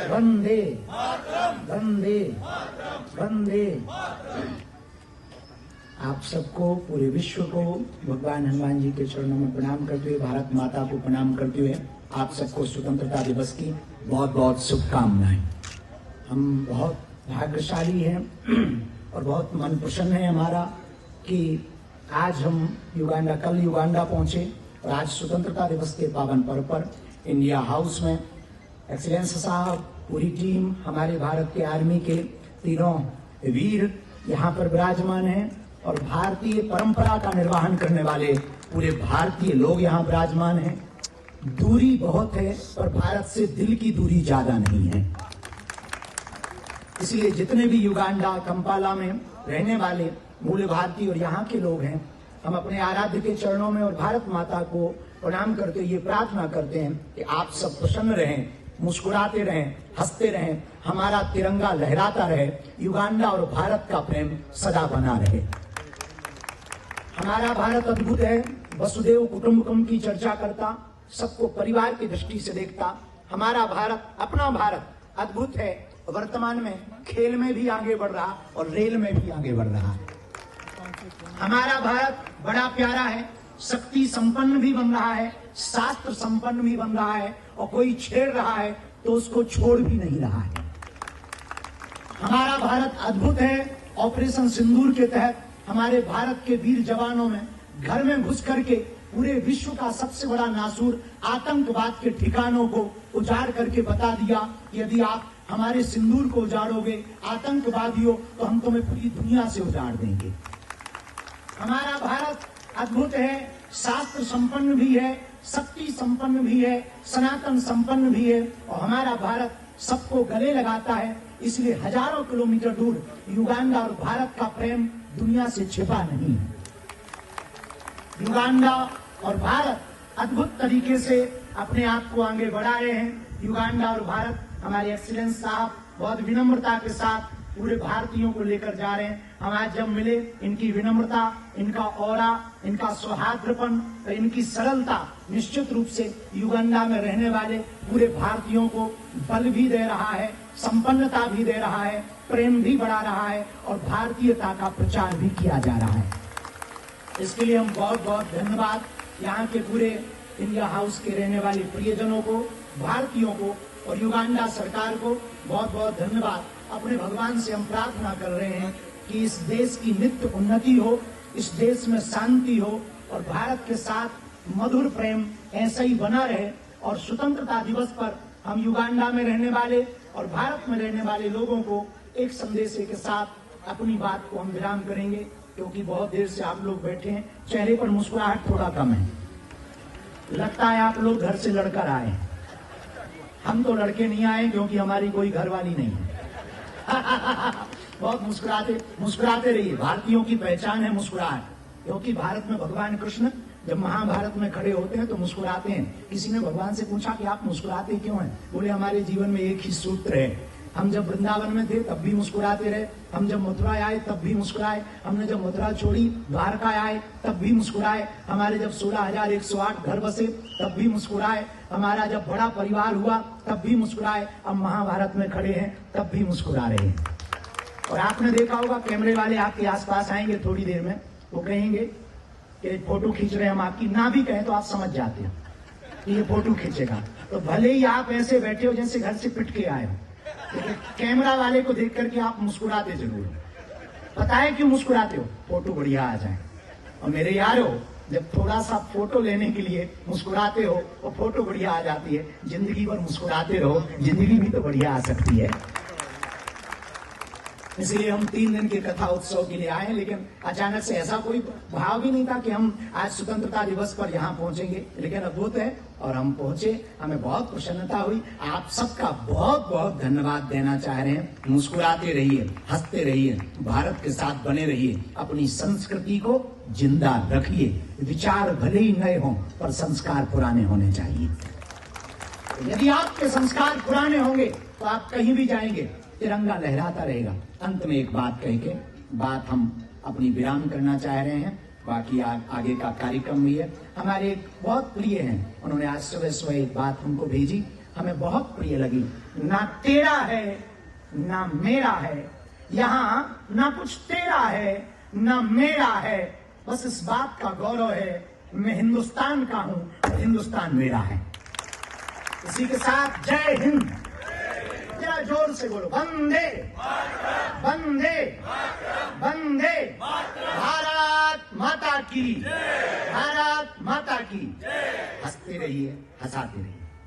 वंदे वंदे वंदे। आप सबको, पूरे विश्व को भगवान हनुमान जी के चरणों में प्रणाम करते हुए, भारत माता को प्रणाम करते हुए आप सबको स्वतंत्रता दिवस की बहुत बहुत शुभकामनाएं। हम बहुत भाग्यशाली हैं और बहुत मन प्रसन्न है हमारा कि आज हम युगांडा, कल युगांडा पहुंचे और आज स्वतंत्रता दिवस के पावन पर्व पर इंडिया हाउस में एक्सीलेंस साहब, पूरी टीम, हमारे भारत के आर्मी के तीनों वीर यहाँ पर विराजमान हैं और भारतीय परंपरा का निर्वहन करने वाले पूरे भारतीय लोग यहाँ विराजमान हैं। दूरी बहुत है पर भारत से दिल की दूरी ज्यादा नहीं है, इसलिए जितने भी युगांडा, कंपाला में रहने वाले मूल भारतीय और यहाँ के लोग हैं, हम अपने आराध्य के चरणों में और भारत माता को प्रणाम करते हुए ये प्रार्थना करते हैं कि आप सब प्रसन्न रहें, मुस्कुराते रहें, हंसते रहें, हमारा तिरंगा लहराता रहे, युगांडा और भारत का प्रेम सदा बना रहे। हमारा भारत अद्भुत है, वसुदेव कुटुंबकम की चर्चा करता, सबको परिवार की दृष्टि से देखता। हमारा भारत, अपना भारत अद्भुत है, वर्तमान में खेल में भी आगे बढ़ रहा और रेल में भी आगे बढ़ रहा है। हमारा भारत बड़ा प्यारा है, शक्ति संपन्न भी बन रहा है, शास्त्र संपन्न भी बन रहा है और कोई छेड़ रहा है तो उसको छोड़ भी नहीं रहा है। हमारा भारत अद्भुत है। ऑपरेशन सिंदूर के तहत हमारे भारत के वीर जवानों में घर में घुस करके पूरे विश्व का सबसे बड़ा नासूर आतंकवाद के ठिकानों को उजाड़ करके बता दिया कि यदि आप हमारे सिंदूर को उजाड़ोगे आतंकवादियों, तो हम तुम्हें पूरी दुनिया से उजाड़ देंगे। हमारा भारत अद्भुत है, शास्त्र संपन्न भी है, शक्ति संपन्न भी है, सनातन संपन्न भी है और हमारा भारत सबको गले लगाता है। इसलिए हजारों किलोमीटर दूर युगांडा और भारत का प्रेम दुनिया से छिपा नहीं है। युगांडा और भारत अद्भुत तरीके से अपने आप को आगे बढ़ा रहे हैं। युगांडा और भारत, हमारे एक्सीलेंस साहब बहुत विनम्रता के साथ पूरे भारतीयों को लेकर जा रहे हैं। हम आज जब मिले, इनकी विनम्रता, इनका ऑरा, इनका सौहार्दपन और इनकी सरलता निश्चित रूप से युगांडा में रहने वाले पूरे भारतीयों को बल भी दे रहा है, संपन्नता भी दे रहा है, प्रेम भी बढ़ा रहा है और भारतीयता का प्रचार भी किया जा रहा है। इसके लिए हम बहुत बहुत धन्यवाद यहाँ के पूरे इंडिया हाउस के रहने वाले प्रियजनों को, भारतीयों को और युगांडा सरकार को बहुत बहुत धन्यवाद। अपने भगवान से हम प्रार्थना कर रहे हैं कि इस देश की नित्य उन्नति हो, इस देश में शांति हो और भारत के साथ मधुर प्रेम ऐसा ही बना रहे। और स्वतंत्रता दिवस पर हम युगांडा में रहने वाले और भारत में रहने वाले लोगों को एक संदेश के साथ अपनी बात को हम विराम करेंगे, क्योंकि बहुत देर से आप लोग बैठे हैं, चेहरे पर मुस्कुराहट थोड़ा कम है, लगता है आप लोग घर से लड़कर आए। हम तो लड़के नहीं आए क्योंकि हमारी कोई घरवाली नहीं है। बहुत मुस्कुराते रहिए, भारतीयों की पहचान है मुस्कुराहट, क्योंकि भारत में भगवान कृष्ण जब महाभारत में खड़े होते हैं तो मुस्कुराते हैं। किसी ने भगवान से पूछा कि आप मुस्कुराते क्यों हैं? बोले हमारे जीवन में एक ही सूत्र है, हम जब वृंदावन में थे तब भी मुस्कुराते रहे, हम जब मथुरा आए तब भी मुस्कुराए, हमने जब मथुरा छोड़ी द्वारका आए तब भी मुस्कुराए, हमारे जब 16,108 घर बसे तब भी मुस्कुराए, हमारा जब बड़ा परिवार हुआ तब भी मुस्कुराए, अब महाभारत में खड़े हैं तब भी मुस्कुरा रहे हैं। और आपने देखा होगा कैमरे वाले आपके आसपास आएंगे थोड़ी देर में, वो कहेंगे कि फोटो खींच रहे हैं हम आपकी, ना भी कहें तो आप समझ जाते हैं कि ये फोटो खींचेगा। तो भले ही आप ऐसे बैठे हो जैसे घर से पिट के आए हो, तो कैमरा वाले को देख करके आप मुस्कुराते जरूर हो। पता है क्यों मुस्कुराते हो? फोटो बढ़िया आ जाए। और मेरे यारो, जब थोड़ा सा फोटो लेने के लिए मुस्कुराते हो और फोटो बढ़िया आ जाती है, जिंदगी भर मुस्कुराते रहो, जिंदगी भी तो बढ़िया आ सकती है। इसलिए हम 3 दिन के कथा उत्सव के लिए आए, लेकिन अचानक से ऐसा कोई भाव भी नहीं था कि हम आज स्वतंत्रता दिवस पर यहाँ पहुंचेंगे, लेकिन अद्भुत है और हम पहुंचे, हमें बहुत प्रसन्नता हुई। आप सबका बहुत बहुत धन्यवाद देना चाह रहे हैं। मुस्कुराते रहिए, हंसते रहिए, भारत के साथ बने रहिए, अपनी संस्कृति को जिंदा रखिए। विचार भले ही नए हों पर संस्कार पुराने होने चाहिए। यदि आपके संस्कार पुराने होंगे तो आप कहीं भी जाएंगे तिरंगा लहराता रहेगा। अंत में एक बात कह के बात हम अपनी विराम करना चाह रहे हैं, बाकी आगे का कार्यक्रम भी है। हमारे एक बहुत प्रिय हैं, उन्होंने आज सुबह एक बात हमको भेजी, हमें बहुत प्रिय लगी। ना तेरा है ना मेरा है, यहां ना कुछ तेरा है ना मेरा है, बस इस बात का गौरव है मैं हिंदुस्तान का हूं और हिंदुस्तान मेरा है। इसी के साथ जय हिंद, जरा जोर से बोलो, वंदे वंदे वंदे, भारत माता की, भारत माता की। हंसते रहिए, हंसाते रहिए।